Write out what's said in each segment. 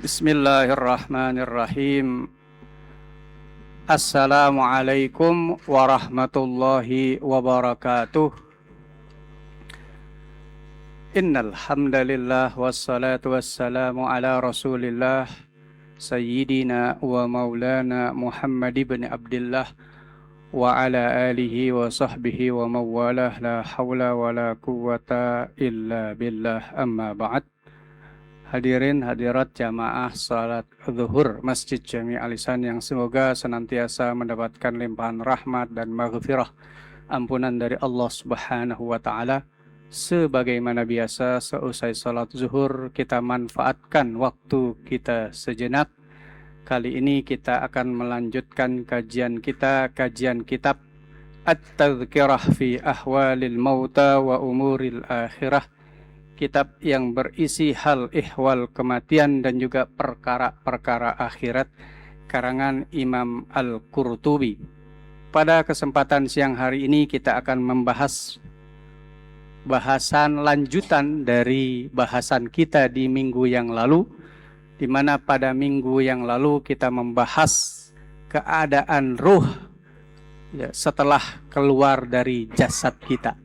Bismillahirrahmanirrahim. Assalamualaikum warahmatullahi wabarakatuh. Innal hamdalillah wassalatu wassalamu ala Rasulillah sayyidina wa maulana Muhammad ibn Abdullah wa ala alihi wa sahbihi wa mawalah la hawla wa la quwwata illa billah amma ba'd. Hadirin hadirat jamaah salat zuhur Masjid Jami Al-Ihsan yang semoga senantiasa mendapatkan limpahan rahmat dan maghfirah ampunan dari Allah Subhanahu wa taala. Sebagaimana biasa seusai salat zuhur kita manfaatkan waktu kita sejenak. Kali ini kita akan melanjutkan kajian kitab At-Tadhkirah fi Ahwalil Mauta wa Umuril Akhirah. Kitab yang berisi hal ihwal kematian dan juga perkara-perkara akhirat, karangan Imam Al-Qurtubi. Pada kesempatan siang hari ini kita akan membahas bahasan lanjutan dari bahasan kita di minggu yang lalu, di mana pada minggu yang lalu kita membahas keadaan ruh setelah keluar dari jasad kita.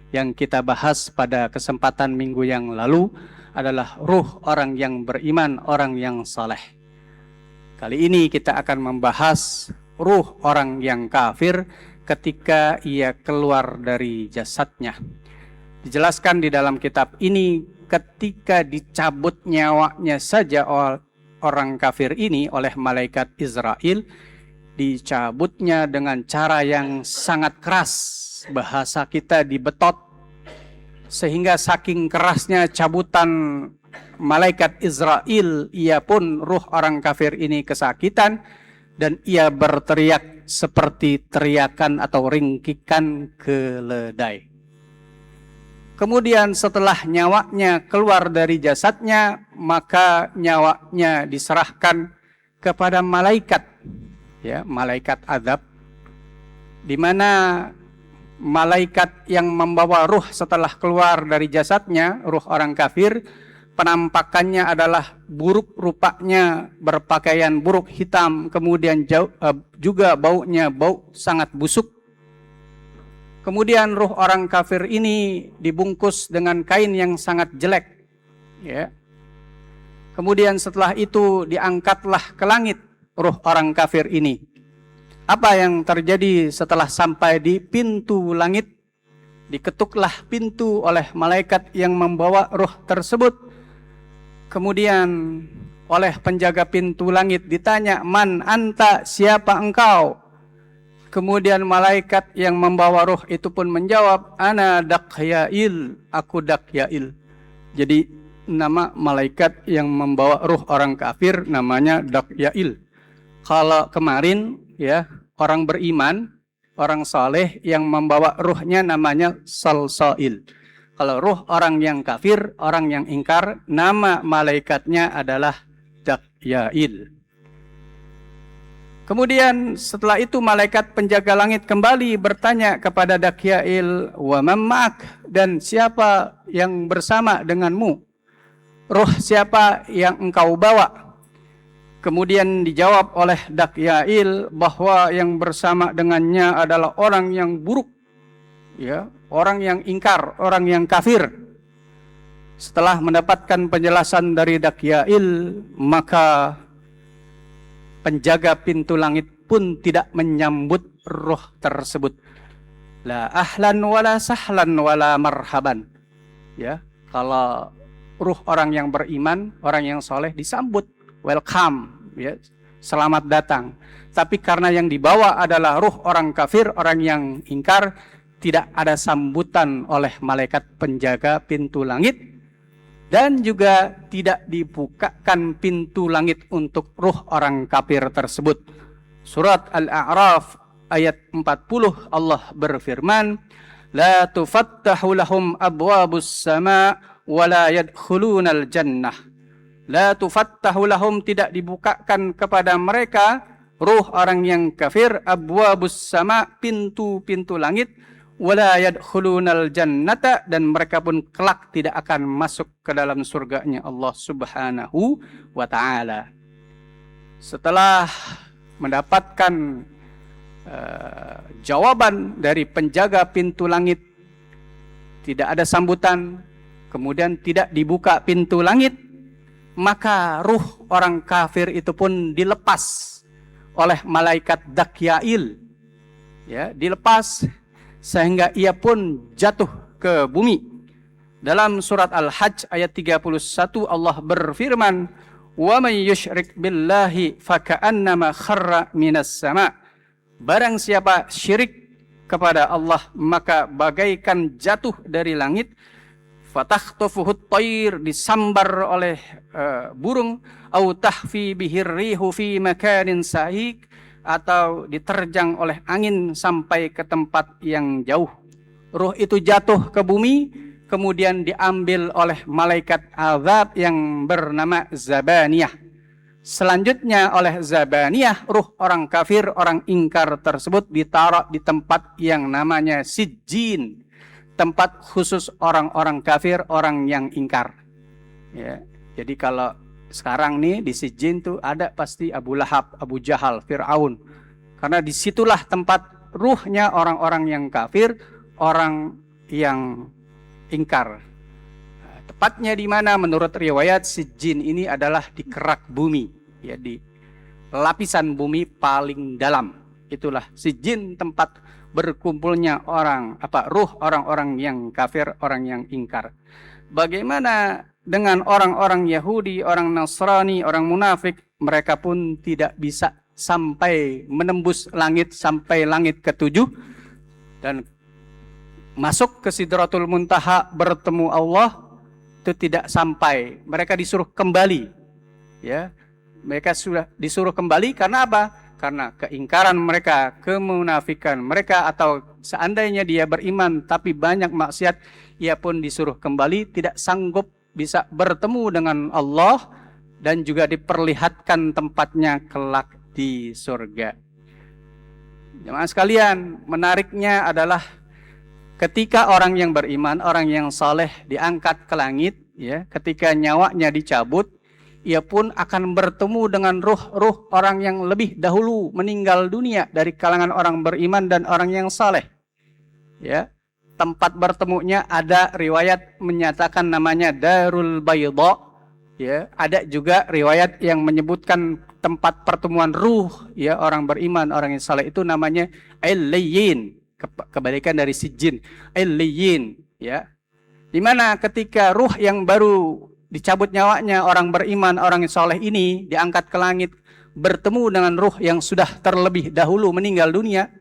Yang kita bahas pada kesempatan minggu yang lalu adalah ruh orang yang beriman, orang yang saleh. Kali ini kita akan membahas ruh orang yang kafir ketika ia keluar dari jasadnya. Dijelaskan di dalam kitab ini, ketika dicabut nyawanya saja orang kafir ini oleh malaikat Israel, dicabutnya dengan cara yang sangat keras. Bahasa kita dibetot, sehingga saking kerasnya cabutan malaikat Israel, ia pun ruh orang kafir ini kesakitan dan ia berteriak seperti teriakan atau ringkikan keledai. Kemudian setelah nyawanya keluar dari jasadnya, maka nyawanya diserahkan kepada malaikat, malaikat azab, di mana malaikat yang membawa ruh setelah keluar dari jasadnya, ruh orang kafir, penampakannya adalah buruk rupanya, berpakaian buruk hitam, kemudian juga baunya bau sangat busuk. Kemudian ruh orang kafir ini dibungkus dengan kain yang sangat jelek. Kemudian setelah itu diangkatlah ke langit ruh orang kafir ini. Apa yang terjadi setelah sampai di pintu langit? Diketuklah pintu oleh malaikat yang membawa ruh tersebut. Kemudian oleh penjaga pintu langit ditanya, "Man anta, siapa engkau?" Kemudian malaikat yang membawa ruh itu pun menjawab, "Ana Dakyail, aku Dakyail." Jadi nama malaikat yang membawa ruh orang kafir namanya Dakyail. Kalau kemarin orang beriman, orang saleh yang membawa ruhnya namanya Salsail. Kalau ruh orang yang kafir, orang yang ingkar, nama malaikatnya adalah Dakyail. Kemudian setelah itu malaikat penjaga langit kembali bertanya kepada Dakyail, "Wa man ma'ak?" Dan siapa yang bersama denganmu? Ruh siapa yang engkau bawa? Kemudian dijawab oleh Dakyail bahwa yang bersama dengannya adalah orang yang buruk, orang yang ingkar, orang yang kafir. Setelah mendapatkan penjelasan dari Dakyail, maka penjaga pintu langit pun tidak menyambut ruh tersebut. La ahlan wala sahlan wala marhaban. Kalau ruh orang yang beriman, orang yang soleh disambut, welcome, selamat datang. Tapi karena yang dibawa adalah ruh orang kafir, orang yang ingkar, tidak ada sambutan oleh malaikat penjaga pintu langit. Dan juga tidak dibukakan pintu langit untuk ruh orang kafir tersebut. Surat Al-A'raf ayat 40 Allah berfirman, "La tufattahu lahum abwabus sama' wa la yadkhulunal jannah." La tufattahu lahum, tidak dibukakan kepada mereka, ruh orang yang kafir, abwabus sama', pintu-pintu langit, wala yadkhulunal jannata, dan mereka pun kelak tidak akan masuk ke dalam surganya Allah Subhanahu wa taala. Setelah mendapatkan jawaban dari penjaga pintu langit, tidak ada sambutan, kemudian tidak dibuka pintu langit, maka ruh orang kafir itu pun dilepas oleh malaikat Dakyail, ya, dilepas sehingga ia pun jatuh ke bumi. Dalam surat Al-Hajj ayat 31 Allah berfirman, "Wa may yusyrik billahi faka'annama kharra minas sama." Barang siapa syirik kepada Allah, maka bagaikan jatuh dari langit. Fatakhtafuhut thair, disambar oleh burung, au tahfi bihir rihu fi makanin sahik, atau diterjang oleh angin sampai ke tempat yang jauh. Ruh itu jatuh ke bumi, kemudian diambil oleh malaikat azab yang bernama Zabaniyah. Selanjutnya oleh Zabaniyah, ruh orang kafir, orang ingkar tersebut ditaruh di tempat yang namanya Sijjin, tempat khusus orang-orang kafir, orang yang ingkar. Ya, jadi kalau sekarang nih di Sijjin tuh ada pasti Abu Lahab, Abu Jahal, Fir'aun. Karena disitulah tempat ruhnya orang-orang yang kafir, orang yang ingkar. Nah, tepatnya di mana menurut riwayat Sijjin ini adalah di kerak bumi, ya, di lapisan bumi paling dalam. Itulah Sijjin, tempat berkumpulnya ruh orang-orang yang kafir, orang yang ingkar. Bagaimana dengan orang-orang Yahudi, orang Nasrani, orang munafik? Mereka pun tidak bisa sampai menembus langit, sampai langit ke-7 dan masuk ke Sidratul Muntaha bertemu Allah, itu tidak sampai. Mereka disuruh kembali, ya. Mereka sudah disuruh kembali karena apa? Karena keingkaran mereka, kemunafikan mereka, atau seandainya dia beriman tapi banyak maksiat, ia pun disuruh kembali, tidak sanggup bisa bertemu dengan Allah, dan juga diperlihatkan tempatnya kelak di surga. Jemaah sekalian, menariknya adalah ketika orang yang beriman, orang yang saleh diangkat ke langit, ya, ketika nyawanya dicabut, ia pun akan bertemu dengan ruh-ruh orang yang lebih dahulu meninggal dunia dari kalangan orang beriman dan orang yang saleh. Ya, tempat bertemunya ada riwayat menyatakan namanya Darul Bayda, ya, ada juga riwayat yang menyebutkan tempat pertemuan ruh, ya, orang beriman, orang yang saleh itu namanya Illiyin, kebalikan dari Sijjin, Illiyin, ya. Di mana ketika ruh yang baru dicabut nyawanya, orang beriman, orang yang saleh ini diangkat ke langit, bertemu dengan ruh yang sudah terlebih dahulu meninggal dunia,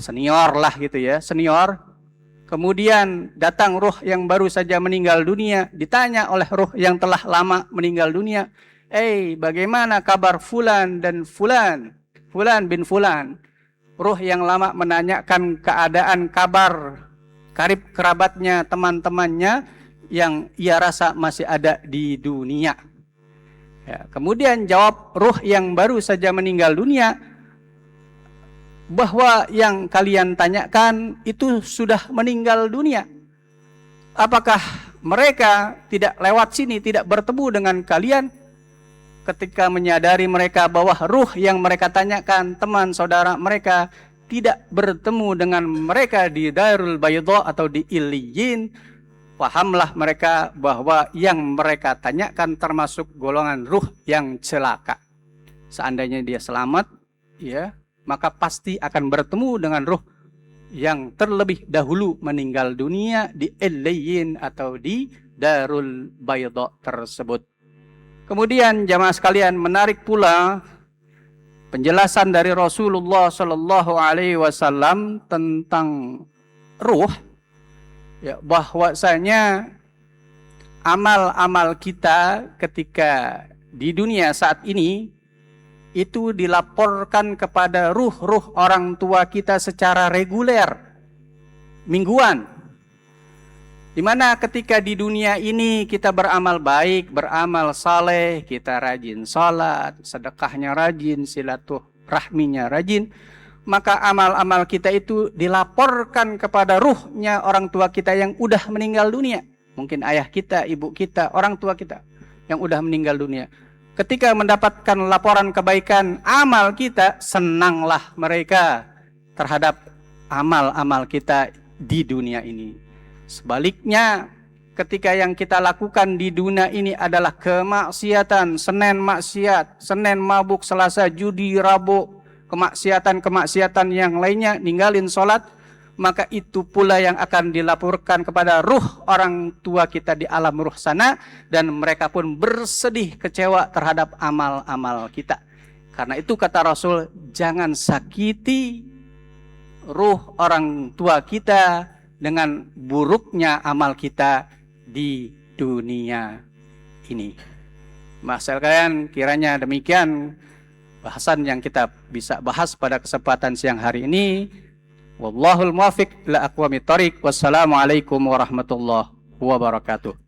senior lah gitu ya, senior. Kemudian datang ruh yang baru saja meninggal dunia, ditanya oleh ruh yang telah lama meninggal dunia, bagaimana kabar fulan dan fulan, fulan bin fulan. Ruh yang lama menanyakan keadaan, kabar karib kerabatnya, teman-temannya yang ia rasa masih ada di dunia. Ya, kemudian jawab ruh yang baru saja meninggal dunia, bahwa yang kalian tanyakan itu sudah meninggal dunia. Apakah mereka tidak lewat sini, tidak bertemu dengan kalian? Ketika menyadari mereka bahwa ruh yang mereka tanyakan, teman saudara mereka, tidak bertemu dengan mereka di Darul Bayda atau di Illiyin, pahamlah mereka bahwa yang mereka tanyakan termasuk golongan ruh yang celaka. Seandainya dia selamat, ya, maka pasti akan bertemu dengan ruh yang terlebih dahulu meninggal dunia di Illiyin atau di Darul Bayda tersebut. Kemudian jamaah sekalian, menarik pula penjelasan dari Rasulullah Shallallahu Alaihi Wasallam tentang ruh, ya, bahwasanya amal-amal kita ketika di dunia saat ini itu dilaporkan kepada ruh-ruh orang tua kita secara reguler, mingguan. Dimana ketika di dunia ini kita beramal baik, beramal saleh, kita rajin salat, sedekahnya rajin, silaturahminya rajin, maka amal-amal kita itu dilaporkan kepada ruhnya orang tua kita yang udah meninggal dunia. Mungkin ayah kita, ibu kita, orang tua kita yang udah meninggal dunia. Ketika mendapatkan laporan kebaikan amal kita, senanglah mereka terhadap amal-amal kita di dunia ini. Sebaliknya, ketika yang kita lakukan di dunia ini adalah kemaksiatan, Senin maksiat, Senin mabuk, Selasa judi, Rabu kemaksiatan-kemaksiatan yang lainnya, ninggalin sholat, maka itu pula yang akan dilaporkan kepada ruh orang tua kita di alam ruh sana, dan mereka pun bersedih kecewa terhadap amal-amal kita. Karena itu kata Rasul, jangan sakiti ruh orang tua kita dengan buruknya amal kita di dunia ini. Masalah kalian, kiranya demikian bahasan yang kita bisa bahas pada kesempatan siang hari ini. Wallahul muwaffiq ila aqwamit thoriq. Wassalamualaikum warahmatullahi wabarakatuh.